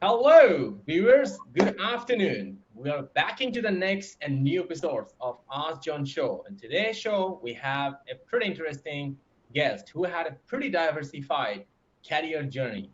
Hello, viewers. Good afternoon. We are back into the next and new episodes of Ask John Show. And today's show, we have a pretty interesting guest who had a pretty diversified career journey.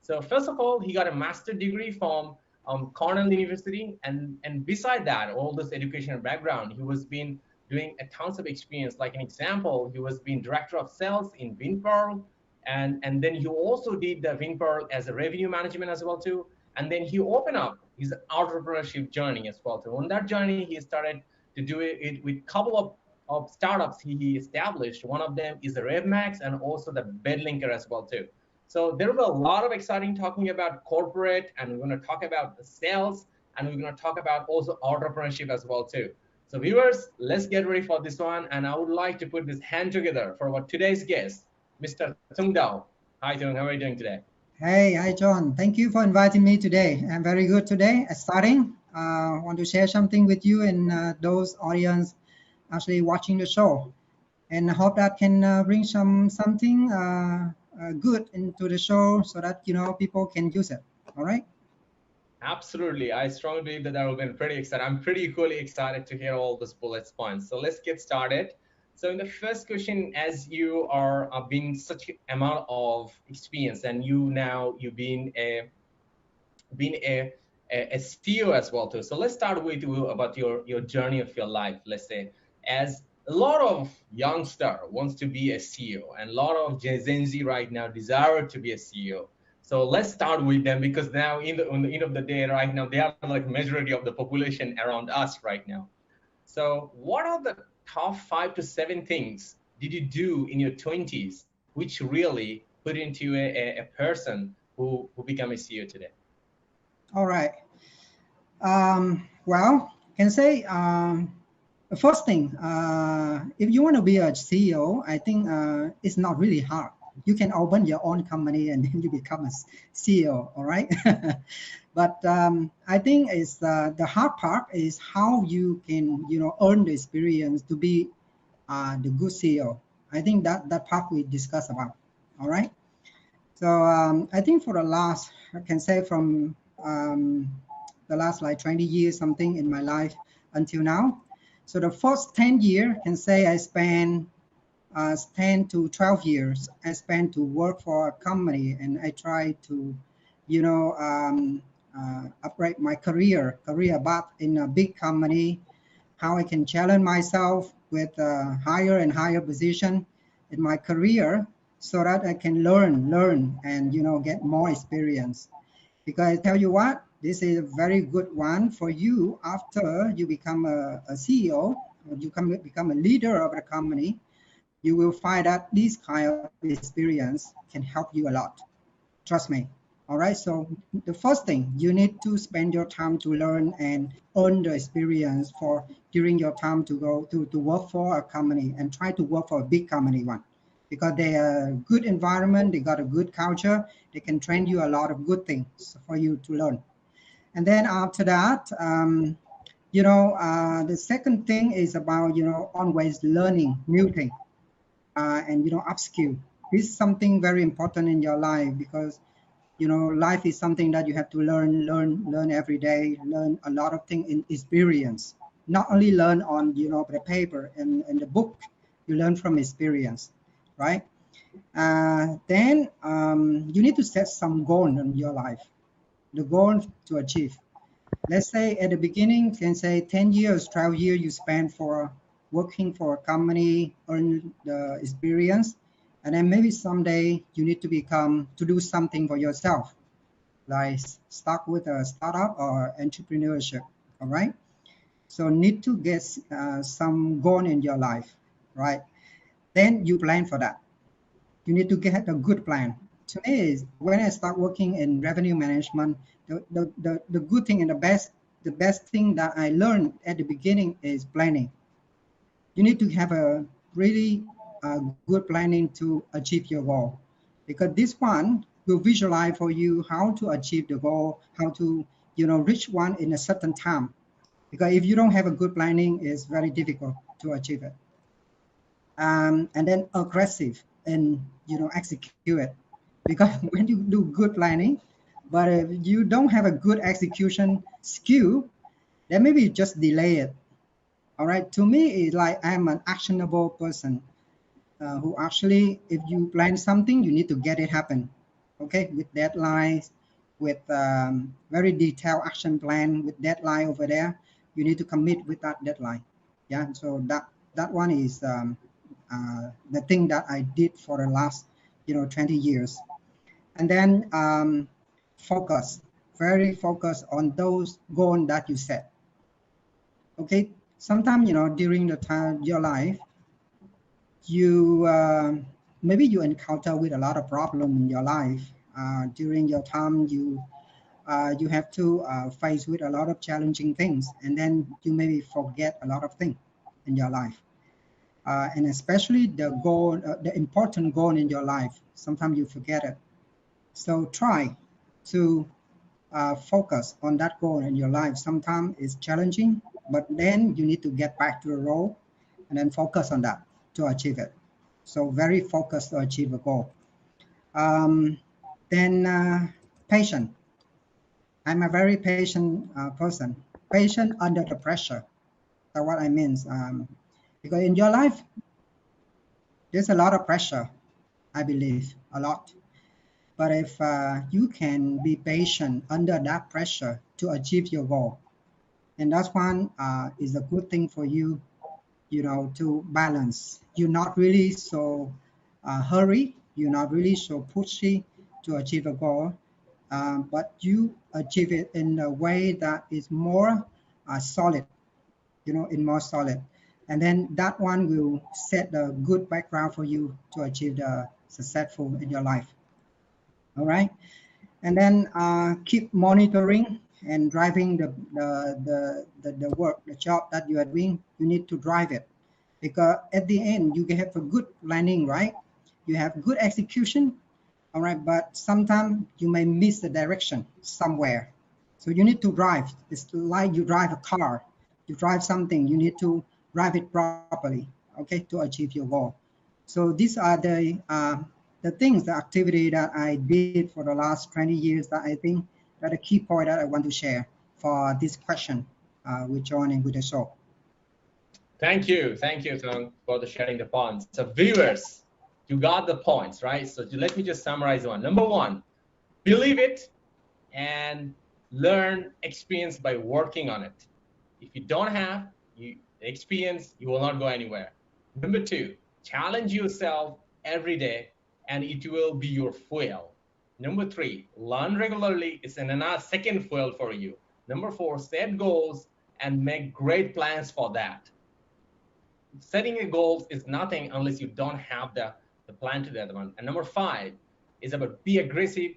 So first of all, he got a master degree from Cornell University, and beside that, all this educational background, he was been doing a tons of experience. Like an example, he was being director of sales in Winpearl, and then he also did the Winpearl as a revenue management as well too. And then he opened up his entrepreneurship journey as well too. On that journey, he started to do it with a couple of startups he established. One of them is the RevMax and also the Bedlinker as well too. So there was a lot of exciting talking about corporate, and we're going to talk about the sales, and we're going to talk about also entrepreneurship as well too. So viewers, let's get ready for this one, and I would like to put this hand together for our today's guest, Mr. Tung Dao. Hi Tung, how are you doing today? Hey, hi John. Thank you for inviting me today. I'm very good today. Starting, want to share something with you and those audience actually watching the show, and I hope that can bring something good into the show so that people can use it. All right. Absolutely. I strongly believe that will be pretty excited. I'm pretty equally excited to hear all those bullet points. So let's get started. So in the first question, as you are being such amount of experience, and you've been a CEO as well too. So let's start with you about your journey of your life. Let's say, as a lot of youngster wants to be a CEO, and a lot of Gen Z right now desire to be a CEO. So let's start with them, because now on the end of the day, right now, they are like majority of the population around us right now. So what are the top 5 to 7 things did you do in your 20s which really put into a person who become a CEO today? All right. Well, can say the first thing, if you want to be a CEO, I think it's not really hard. You can open your own company and then you become a CEO. All right. But I think it's the hard part is how you can earn the experience to be the good CEO. I think that part we discussed about. All right. So I think for the last, I can say from the last like 20 years something in my life until now. So the first 10 years can say I spent 10 to 12 years I spent to work for a company, and I try to upgrade my career path in a big company, how I can challenge myself with a higher and higher position in my career so that I can learn and get more experience. Because I tell you what, this is a very good one for you after you become a CEO or you become a leader of the company. You will find that this kind of experience can help you a lot. Trust me. All right. So the first thing, you need to spend your time to learn and earn the experience for during your time to go to work for a company, and try to work for a big company one, because they are a good environment, they got a good culture, they can train you a lot of good things for you to learn. And then after that, the second thing is about always learning new things, and upskill. This is something very important in your life, because life is something that you have to learn every day, learn a lot of things in experience. Not only learn on the paper and the book, you learn from experience, right? Then you need to set some goal in your life, the goal to achieve. Let's say at the beginning, can say 10 years, 12 years you spend for working for a company, earn the experience, and then maybe someday you need to do something for yourself, like start with a startup or entrepreneurship. All right. So need to get some goal in your life, right? Then you plan for that. You need to get a good plan. To me, when I start working in revenue management, the good thing and the best thing that I learned at the beginning is planning. You need to have a really good planning to achieve your goal, because this one will visualize for you how to achieve the goal, how to, you know, reach one in a certain time. Because if you don't have a good planning, it's very difficult to achieve it. And then aggressive and, you know, execute it. Because when you do good planning, but if you don't have a good execution skill, then maybe you just delay it. All right. To me, it's like I'm an actionable person who actually, if you plan something, you need to get it happen. Okay, with deadlines, with very detailed action plan with deadline over there. You need to commit with that deadline. Yeah. So that one is the thing that I did for the last, you know, 20 years. And then focus, very focus on those goals that you set. Okay, sometimes, you know, during the time your life, you maybe you encounter with a lot of problem in your life during your time. You have to face with a lot of challenging things, and then you maybe forget a lot of things in your life, and especially the goal, the important goal in your life. Sometimes you forget it. So try to focus on that goal in your life. Sometimes it's challenging, but then you need to get back to the role and then focus on that to achieve it. So very focused to achieve a goal. Then patient. I'm a very patient person. Patient under the pressure. That's what I mean. Because in your life, there's a lot of pressure, I believe, a lot. But if you can be patient under that pressure to achieve your goal, and that's one is a good thing for you, you know, to balance. You're not really so hurry, you're not really so pushy to achieve a goal, but you achieve it in a way that is more solid, you know, in more solid. And then that one will set a good background for you to achieve the successful in your life. All right. And then keep monitoring and driving the work, the job that you are doing. You need to drive it, because at the end you have a good planning, right? You have good execution, all right, but sometimes you may miss the direction somewhere. So you need to drive. It's like you drive a car, you drive something, you need to drive it properly, okay, to achieve your goal. So these are the things, the activity that I did for the last 20 years that I think that a key point that I want to share for this question with joining with the show. Thank you, Thong, for the sharing the points. So viewers, you got the points, right? So let me just summarize one. Number one, believe it and learn experience by working on it. If you don't have experience, you will not go anywhere. Number two, challenge yourself every day and it will be your fuel. Number three, learn regularly. It's another second fuel for you. Number four, set goals and make great plans for that. Setting a goals is nothing unless you don't have the plan to that one. And number five is about be aggressive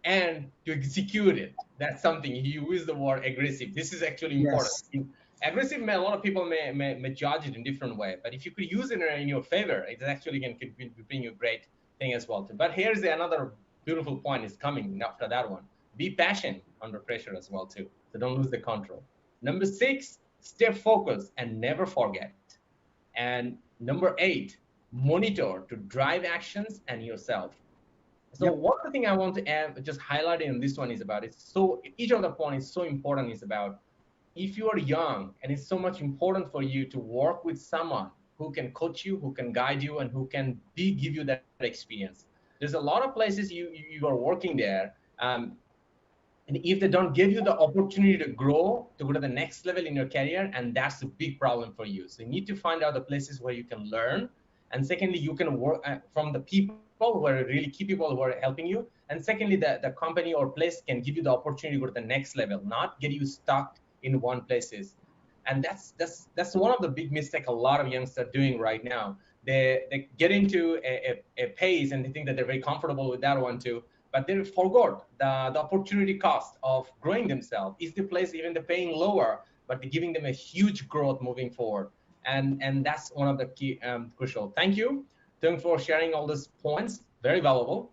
and to execute it. That's something you use the word aggressive. This is actually important. Yes. Aggressive, a lot of people may judge it in different way, but if you could use it in your favor, it actually can bring you a great thing as well too. But here's another beautiful point is coming after that one. Be patient under pressure as well too. So don't lose the control. Number six, stay focused and never forget. And number eight, monitor to drive actions and yourself. So Yep. one other thing I want to add, just highlighting in this one is about it's so each of the point is so important is about if you are young and it's so much important for you to work with someone who can coach you, who can guide you, and who can give you that experience. There's a lot of places you are working there, and if they don't give you the opportunity to grow, to go to the next level in your career, and that's a big problem for you. So you need to find out the places where you can learn, and secondly, you can work from the people who are really key people who are helping you, and secondly, the company or place can give you the opportunity to go to the next level, not get you stuck in one places. And that's one of the big mistake a lot of youngsters are doing right now. They get into a pace and they think that they're very comfortable with that one too, but they forgot the opportunity cost of growing themselves. Is the place even the paying lower, but they're giving them a huge growth moving forward. And that's one of the key crucial. Thank you for sharing all these points. Very valuable.